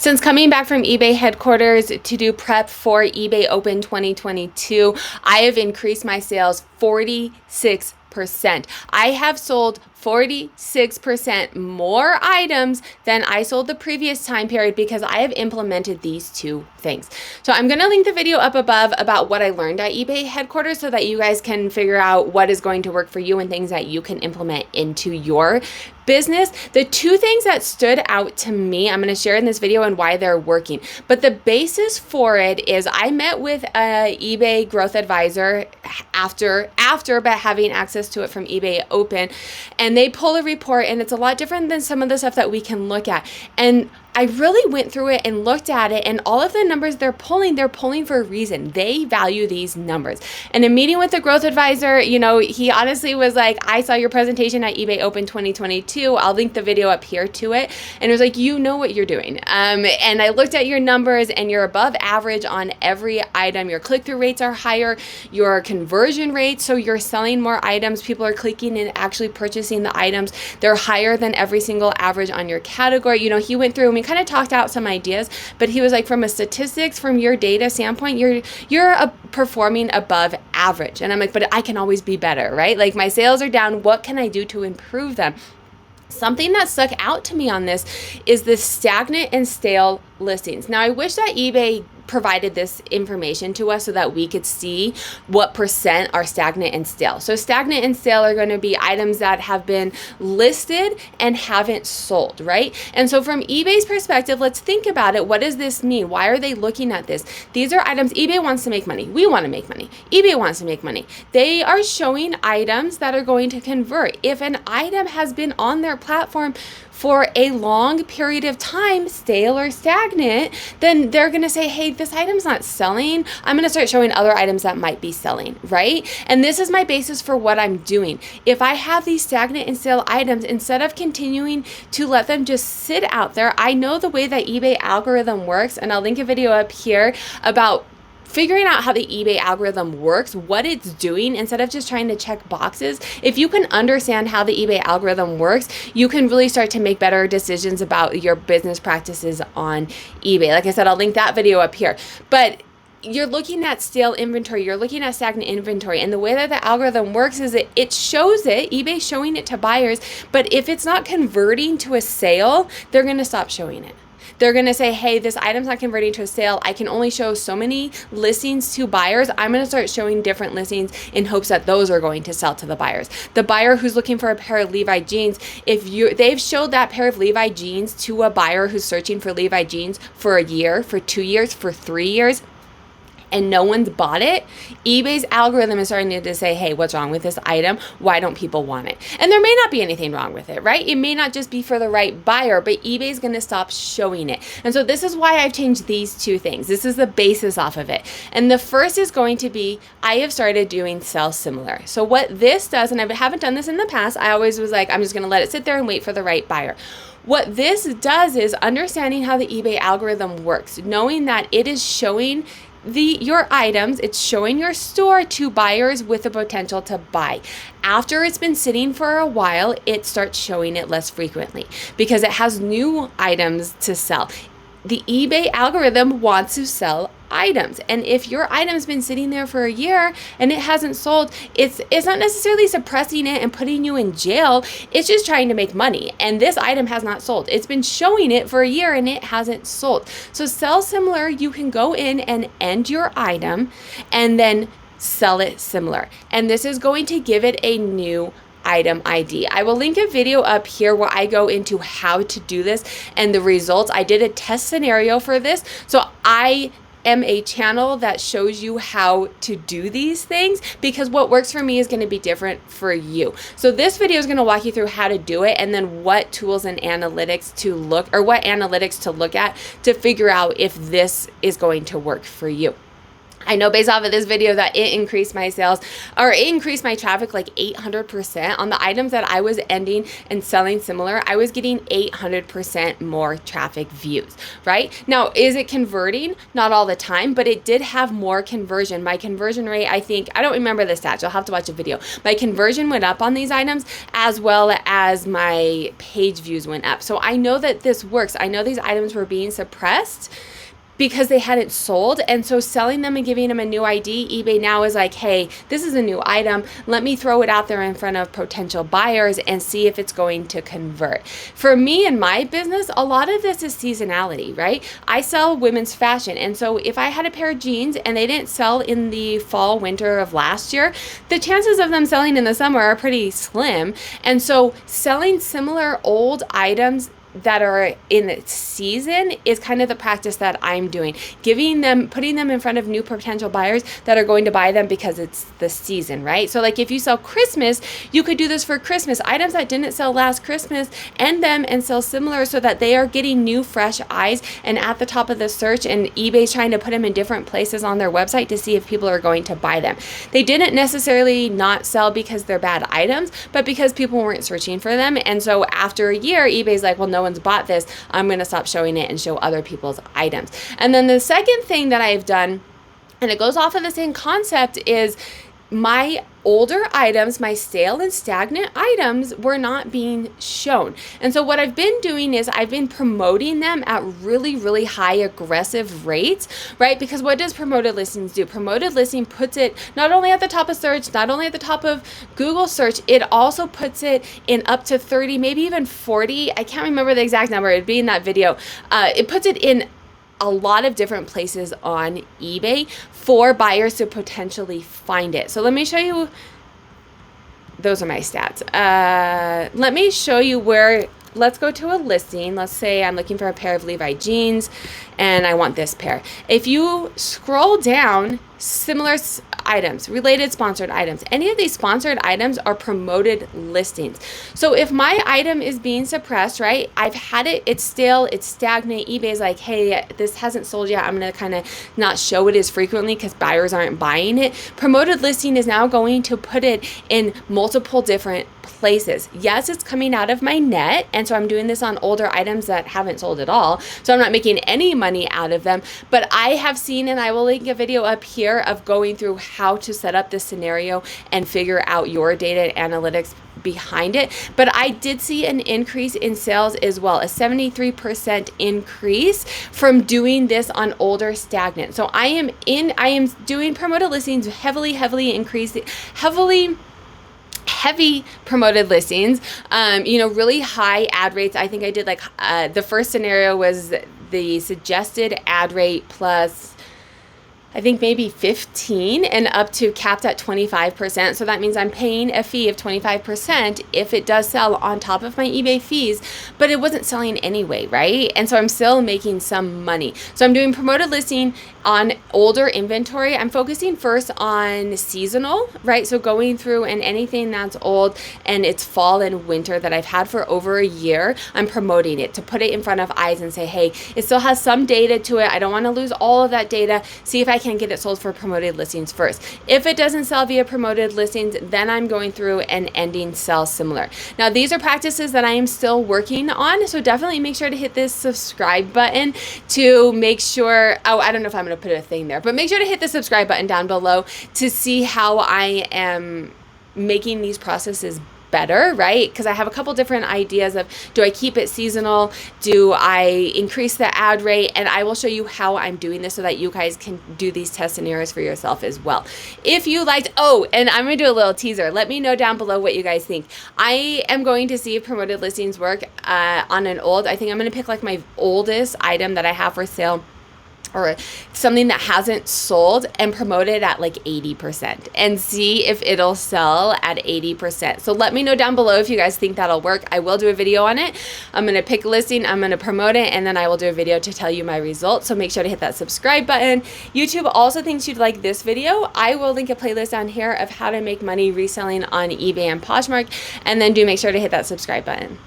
Since coming back from eBay headquarters to do prep for eBay Open 2022, I have increased my sales 46%. I have sold 46% more items than I sold the previous time period because I have implemented these two things. So I'm going to link the video up above about what I learned at eBay headquarters so that you guys can figure out what is going to work for you and things that you can implement into your business. The two things that stood out to me, I'm going to share in this video and why they're working. But the basis for it is I met with a eBay growth advisor after but having access to it from eBay Open, and they pull a report, and it's a lot different than some of the stuff that we can look at. And I really went through it and looked at it, and all of the numbers they're pulling for a reason. They value these numbers. And in meeting with the growth advisor, he honestly was like, I saw your presentation at eBay Open 2022. I'll link the video up here to it. And it was like, you know what you're doing. And I looked at your numbers, and you're above average on every item. Your click-through rates are higher, your conversion rates, so you're selling more items. People are clicking and actually purchasing the items. They're higher than every single average on your category. He went through and we kind of talked out some ideas, but he was like, from a statistics, from your data standpoint, you're performing above average. And I'm like, but I can always be better, right? Like, my sales are down. What can I do to improve them? Something that stuck out to me on this is the stagnant and stale listings. Now, I wish that eBay provided this information to us so that we could see what percent are stagnant and stale. So stagnant and stale are going to be items that have been listed and haven't sold, right? And so from eBay's perspective, let's think about it. What does this mean? Why are they looking at this? These are items. eBay wants to make money. We want to make money. eBay wants to make money. They are showing items that are going to convert. If an item has been on their platform for a long period of time, stale or stagnant, then they're going to say, hey, this item's not selling. I'm going to start showing other items that might be selling, right? And this is my basis for what I'm doing. If I have these stagnant and stale items, instead of continuing to let them just sit out there, I know the way that eBay algorithm works, and I'll link a video up here about figuring out how the eBay algorithm works, what it's doing, instead of just trying to check boxes. If you can understand how the eBay algorithm works, you can really start to make better decisions about your business practices on eBay. Like I said, I'll link that video up here. But you're looking at stale inventory, you're looking at stagnant inventory, and the way that the algorithm works is it shows it, eBay's showing it to buyers, but if it's not converting to a sale, they're going to stop showing it. They're going to say, hey, this item's not converting to a sale. I can only show so many listings to buyers. I'm going to start showing different listings in hopes that those are going to sell to the buyers. The buyer who's looking for a pair of Levi jeans, they've showed that pair of Levi jeans to a buyer who's searching for Levi jeans for a year, for 2 years, for 3 years, and no one's bought it, eBay's algorithm is starting to say, hey, what's wrong with this item? Why don't people want it? And there may not be anything wrong with it, right? It may not just be for the right buyer, but eBay's going to stop showing it. And so this is why I've changed these two things. This is the basis off of it. And the first is going to be, I have started doing sell similar. So what this does, and I haven't done this in the past, I always was like, I'm just going to let it sit there and wait for the right buyer. What this does is understanding how the eBay algorithm works, knowing that it is showing your items, it's showing your store to buyers with the potential to buy. After it's been sitting for a while, it starts showing it less frequently because it has new items to sell. The eBay algorithm wants to sell items, and if your item's been sitting there for a year and it hasn't sold, it's not necessarily suppressing it and putting you in jail. It's just trying to make money, and this item has not sold. It's been showing it for a year and it hasn't sold. So sell similar, you can go in and end your item and then sell it similar, and this is going to give it a new item ID. I will link a video up here where I go into how to do this and the results. I did a test scenario for this, so I am a channel that shows you how to do these things because what works for me is going to be different for you. So this video is going to walk you through how to do it and then what tools and analytics to look, or what analytics to look at to figure out if this is going to work for you. I know based off of this video that it increased my sales, or it increased my traffic like 800% on the items that I was ending and selling similar. I was getting 800% more traffic views, right? Now, is it converting? Not all the time, but it did have more conversion. My conversion rate, I think, I don't remember the stats. You'll have to watch a video. My conversion went up on these items as well as my page views went up. So I know that this works. I know these items were being suppressed because they hadn't sold. And so selling them and giving them a new ID, eBay now is like, hey, this is a new item. Let me throw it out there in front of potential buyers and see if it's going to convert. For me and my business, a lot of this is seasonality, right? I sell women's fashion. And so if I had a pair of jeans and they didn't sell in the fall, winter of last year, the chances of them selling in the summer are pretty slim. And so selling similar old items that are in season is kind of the practice that I'm doing, putting them in front of new potential buyers that are going to buy them because it's the season, right? So like if you sell Christmas, you could do this for Christmas. Items that didn't sell last Christmas, end them and sell similar so that they are getting new, fresh eyes and at the top of the search, and eBay's trying to put them in different places on their website to see if people are going to buy them. They didn't necessarily not sell because they're bad items, but because people weren't searching for them. And so after a year, eBay's like, well, no one's bought this. I'm going to stop showing it and show other people's items. And then the second thing that I've done, and it goes off of the same concept, is my older items, my stale and stagnant items were not being shown. And so what I've been doing is I've been promoting them at really, really high aggressive rates, right? Because what does promoted listings do? Promoted listing puts it not only at the top of search, not only at the top of Google search, it also puts it in up to 30, maybe even 40. I can't remember the exact number. It'd be in that video. It puts it in a lot of different places on eBay for buyers to potentially find it. So let me show you, those are my stats. Let me show you where, let's go to a listing. Let's say I'm looking for a pair of Levi jeans and I want this pair. If you scroll down, similar items, related sponsored items, any of these sponsored items are promoted listings. So if my item is being suppressed, right, I've had it, it's stale, it's stagnant, eBay's like, hey, this hasn't sold yet, I'm going to kind of not show it as frequently because buyers aren't buying it. Promoted listing is now going to put it in multiple different places. Yes, it's coming out of my net, and so I'm doing this on older items that haven't sold at all, so I'm not making any money out of them, but I have seen, and I will link a video up here of going through how to set up this scenario and figure out your data and analytics behind it. But I did see an increase in sales as well, a 73% increase from doing this on older stagnant. So I am doing promoted listings heavy promoted listings, really high ad rates. I think I did like the first scenario was the suggested ad rate plus I think maybe 15 and up to capped at 25%. So that means I'm paying a fee of 25% if it does sell on top of my eBay fees, but it wasn't selling anyway, right? And so I'm still making some money. So I'm doing promoted listing on older inventory. I'm focusing first on seasonal, right? So going through and anything that's old and it's fall and winter that I've had for over a year, I'm promoting it to put it in front of eyes and say, hey, it still has some data to it. I don't want to lose all of that data. See if I can get it sold for promoted listings first. If it doesn't sell via promoted listings, then I'm going through and ending sell similar. Now, these are practices that I am still working on, so definitely make sure to hit this subscribe button to make sure, I don't know if I'm going to put a thing there, but make sure to hit the subscribe button down below to see how I am making these processes better, right? Because I have a couple different ideas of, do I keep it seasonal? Do I increase the ad rate? And I will show you how I'm doing this so that you guys can do these test scenarios for yourself as well. If you liked, and I'm going to do a little teaser. Let me know down below what you guys think. I am going to see if promoted listings work on an old. I think I'm going to pick like my oldest item that I have for sale, or something that hasn't sold, and promote it at like 80% and see if it'll sell at 80%. So let me know down below if you guys think that'll work. I will do a video on it. I'm going to pick a listing, I'm going to promote it, and then I will do a video to tell you my results. So make sure to hit that subscribe button. YouTube also thinks you'd like this video. I will link a playlist down here of how to make money reselling on eBay and Poshmark, and then do make sure to hit that subscribe button.